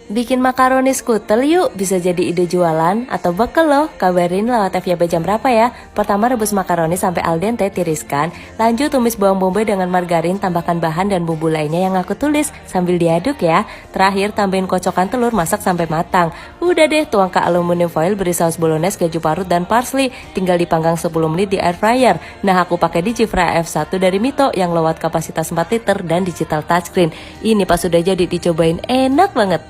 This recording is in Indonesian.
Bikin makaroni skutel yuk, bisa jadi ide jualan atau bekal loh. Kabarin lewat FYP jam berapa ya. Pertama rebus makaroni sampai al dente, tiriskan. Lanjut tumis bawang bombay dengan margarin, tambahkan bahan dan bumbu lainnya yang aku tulis sambil diaduk ya. Terakhir tambahin kocokan telur, masak sampai matang. Udah deh, tuang ke aluminium foil, beri saus bolognese, keju parut dan parsley. Tinggal dipanggang 10 menit di air fryer. Nah, aku pakai Digifryer F1 dari Mito yang low watt kapasitas 4 liter dan digital touchscreen. Ini pas sudah jadi, dicobain, enak banget.